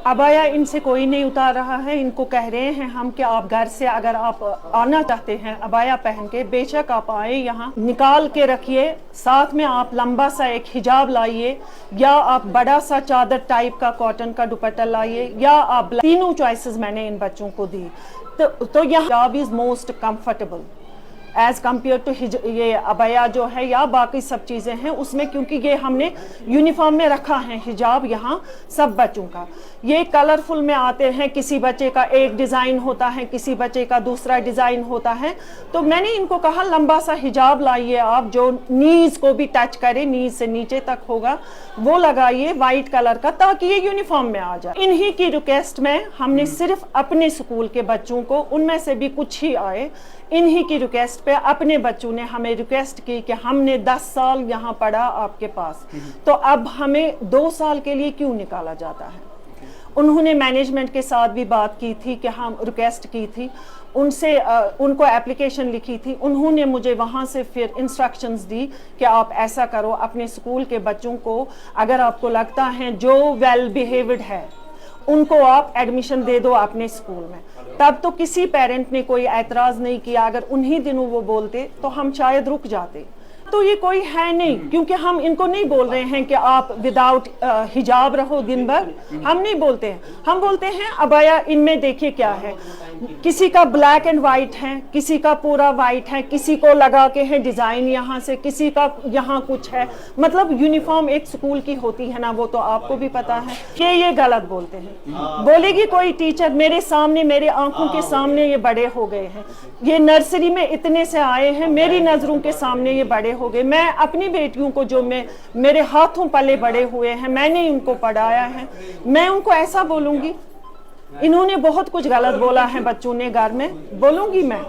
Abaya इनसे कोई नहीं उतार रहा है, इनको कह रहे हैं हम कि आप घर से अगर आप आना चाहते हैं अबाया पहन के, बेशक आप आए, यहाँ निकाल के रखिए, साथ में आप लंबा सा एक हिजाब लाइए, या आप बड़ा सा चादर टाइप का कॉटन का दुपट्टा लाइए, या आप तीनों चॉइसेस मैंने इन बच्चों को दी। तो यह हिजाब is most comfortable as compare to ये अबाया जो है या बाकी सब चीज़ें हैं उसमें, क्योंकि ये हमने यूनिफॉर्म में रखा है हिजाब यहाँ सब बच्चों का। ये कलरफुल में आते हैं, किसी बच्चे का एक डिज़ाइन होता है, किसी बच्चे का दूसरा डिज़ाइन होता है। तो मैंने इनको कहा लंबा सा हिजाब लाइए आप, जो नीज़ को भी टच करे, नीज़ से नीचे तक होगा वो लगाइए वाइट कलर का, ताकि ये यूनिफॉर्म में आ जाए। इन्हीं की रिक्वेस्ट में हमने सिर्फ अपने स्कूल के बच्चों को, उनमें से भी कुछ ही आए, इन्हीं की रिक्वेस्ट पे अपने बच्चों ने हमें रिक्वेस्ट की कि हमने 10 साल यहाँ पढ़ा आपके पास, तो अब हमें 2 साल के लिए क्यों निकाला जाता है। उन्होंने मैनेजमेंट के साथ भी बात की थी कि हम रिक्वेस्ट की थी उनसे, उनको एप्लीकेशन लिखी थी, उन्होंने मुझे वहाँ से फिर इंस्ट्रक्शंस दी कि आप ऐसा करो, अपने स्कूल के बच्चों को अगर आपको लगता है जो वेल बिहेव्ड है उनको आप एडमिशन दे दो अपने स्कूल में। तब तो किसी पेरेंट ने कोई एतराज़ नहीं किया, अगर उन्हीं दिनों वो बोलते तो हम शायद रुक जाते। तो ये कोई है नहीं, क्योंकि हम इनको नहीं बोल रहे हैं कि आप विदाउट हिजाब रहो दिन भर, हम नहीं बोलते हैं। हम बोलते हैं अबाया इनमें देखिए क्या है, किसी का ब्लैक एंड वाइट है, किसी का पूरा वाइट है, किसी को लगा के है डिज़ाइन यहाँ से, किसी का यहाँ कुछ है। मतलब यूनिफॉर्म एक स्कूल की होती है ना, वो तो आपको भी पता है कि ये गलत बोलते हैं। बोलेगी कोई टीचर, मेरे सामने, मेरे आंखों के सामने ये बड़े हो गए हैं, ये नर्सरी में इतने से आए हैं, मेरी नज़रों के सामने ये बड़े हो गए। मैं अपनी बेटियों को जो मेरे हाथों पले बड़े हुए हैं, मैंने उनको पढ़ाया है, मैं उनको ऐसा बोलूंगी? इन्होंने बहुत कुछ गलत बोला है बच्चों ने घर में, बोलूंगी मैं?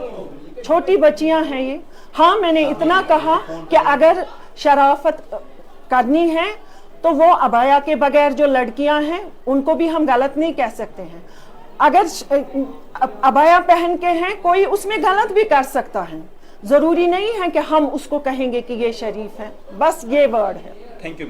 छोटी बच्चियां हैं ये। हाँ, मैंने इतना कहा कि अगर शराफत करनी है तो वो अबाया के बगैर जो लड़कियां हैं उनको भी हम गलत नहीं कह सकते हैं। अगर अबाया पहन के हैं कोई, उसमें गलत भी कर सकता है, जरूरी नहीं है कि हम उसको कहेंगे कि ये शरीफ है। बस ये वर्ड है। Thank you.